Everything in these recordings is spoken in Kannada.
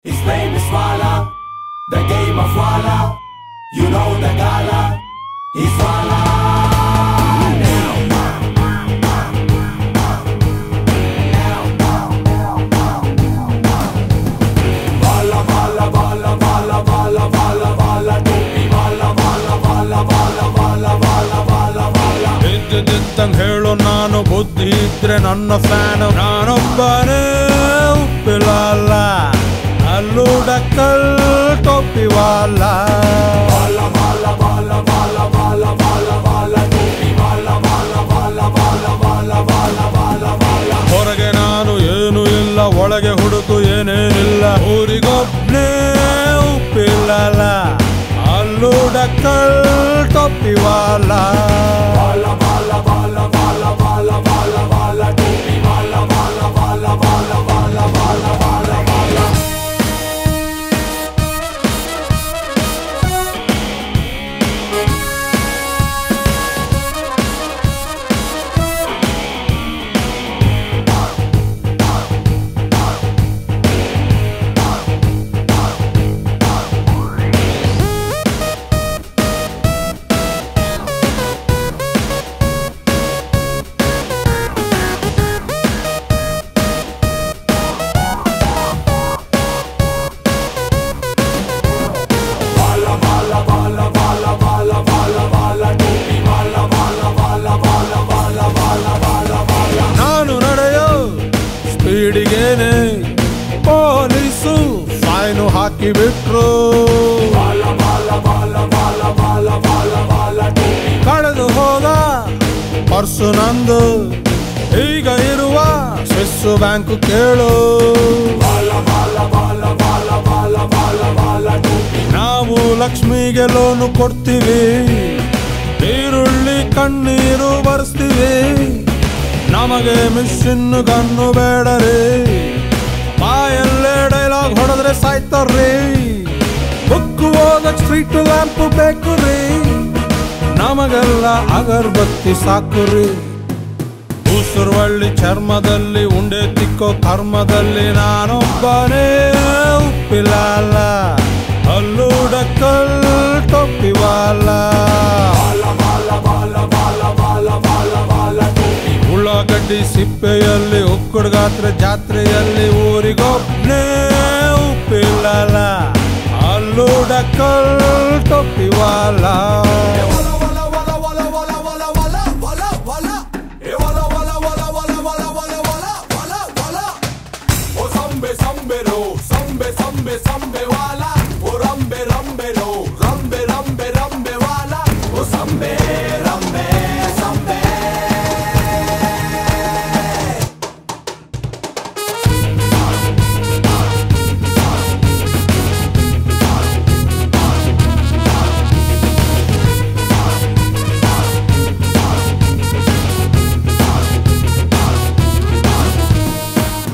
His name is Wala, the game of Wala. You know the gala, he's Wala. Wala, Wala, Wala, Wala, Wala, Wala, Wala, topi Wala, Wala, Wala, Wala, Wala, Wala, Wala, Wala. ಇದ್ದಿದ್ದಂಗೆ ಹೇಳು ನಾನು ಬುದ್ಧಿ ಇದ್ರೆ ನನ್ನ ಫ್ಯಾನ್ ನಾನೊಬ್ಬನೇ ಉಪ್ಪಿಲಲ್ಲ ಅಲ್ಲೂ ಡಕ್ಕಲ್ ಟೋಪಿ ವಾಲ Wala, Wala, Wala, Wala, Wala, Wala, Wala, topi Wala, Wala, Wala, Wala, Wala, Wala, Wala, Wala. ಹೊರಗೆ ನಾನು ಏನು ಇಲ್ಲ ಒಳಗೆ ಹುಡುಕು ಏನೇನಿಲ್ಲ ಊರಿಗೊಬ್ನೇ ಉಪ್ಪಿಲಲ್ಲ ಅಲ್ಲೂ ಡಕ್ಕಲ್ ಟೋಪಿ ವಾಲ Wala, Wala, Wala, Wala, Wala, Wala, Wala, topi Wala, Wala, Wala, Wala, Wala, Wala, Wala, Wala. ನಾನು ನಡೆಯೋ ಸ್ಪೀಡಿಗೇನೆ ಪೊಲೀಸು ಫೈನು ಹಾಕಿಬಿಟ್ರು ಕಳೆದು ಹೋದ ಪರ್ಸು ನಂದು ಈಗ ಇರುವ ಸ್ವಿಸ್ ಬ್ಯಾಂಕು ಕೇಳು ನಾವು ಲಕ್ಷ್ಮಿಗೆ ಲೋನು ಕೊಡ್ತೀವಿ ಈರುಳ್ಳಿ ಕಣ್ಣೀರು ಬರ್ಸ್ತೀವಿ ನಮಗೆ ಮಿಷಿನ್ ಗನ್ನು ಬೇಡರಿ ಬಾಯಲ್ಲೇ ಡೈಲಾಗ್ ಹೊಡೆದ್ರೆ ಸಾಯ್ತಾರ್ರಿ ಬುಕ್ ಹೋದಕ್ ಸ್ಟ್ರೀಟ್ ಲ್ಯಾಂಪ್ ಬೇಕು ರೀ ನಮಗೆಲ್ಲ ಅಗರ್ಬತ್ತಿ ಸಾಕುರಿ ಉಸುರುವಳ್ಳಿ ಚರ್ಮದಲ್ಲಿ ಉಂಡೆ ತಿಕ್ಕೋ ಕರ್ಮದಲ್ಲಿ ನಾನೊಬ್ಬನೇ ಉಪ್ಪಿಲಲ್ಲ ಅಲ್ಲೂ ಡಕ್ಕಲ್ ಟೋಪಿ ವಾಲ ಉಳ್ಳಾಗಡ್ಡಿ ಸಿಪ್ಪೆಯಲ್ಲಿ ಉಕ್ಕುಡು ಗಾತ್ರ ಜಾತ್ರೆಯಲ್ಲಿ ಊರಿಗೊಬ್ನೇ ಉಪ್ಪಿಲಲ್ಲ ಅಲ್ಲೂ ಡಕ್ಕಲ್ ಟೋಪಿ ವಾಲ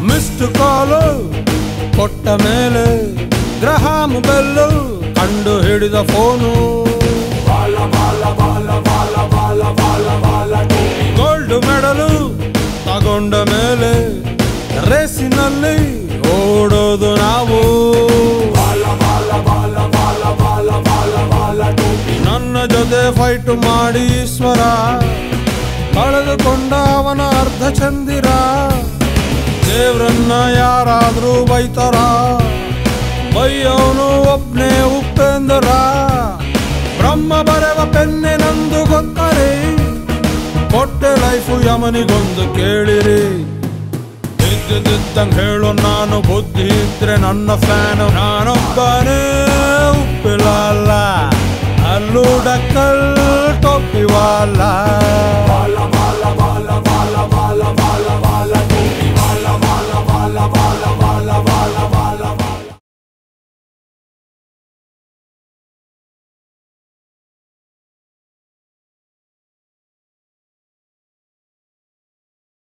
ಮಿಸ್ಡ್ ಕಾಲು ಕೊಟ್ಟ ಮೇಲೆ ಗ್ರಹಾಮ್ ಬೆಲ್ಲು ಕಂಡು ಹಿಡಿದ ಫೋನು ಗೋಲ್ಡ್ ಮೆಡಲು ತಗೊಂಡ ಮೇಲೆ ರೇಸಿನಲ್ಲಿ ಓಡೋದು ನಾವು ನನ್ನ ಜೊತೆ ಫೈಟ್ ಮಾಡಿ ಈಶ್ವರ ಕಳೆದುಕೊಂಡ ಅವನ ಅರ್ಧ ಚಂದಿರ ದೇವ್ರನ್ನ ಯಾರಾದ್ರೂ ಬೈತಾರ ಬೈಯವನು ಒಬ್ನೇ ಉಪೇಂದ್ರ ಬ್ರಹ್ಮ ಬರೆವ ಪೆನ್ನೆ ನಂದು ಗೊತ್ತರಿ ಕೊಟ್ಟೆ ಲೈಫು ಯಮನಿಗೊಂದು ಕೇಳಿರಿ ಇದ್ದಿದ್ದಂಗೆ ಹೇಳು ನಾನು ಬುದ್ಧಿ ಇದ್ರೆ ನನ್ನ ಫ್ಯಾನ್ ನಾನೊಬ್ಬನೇ ಉಪ್ಪೆ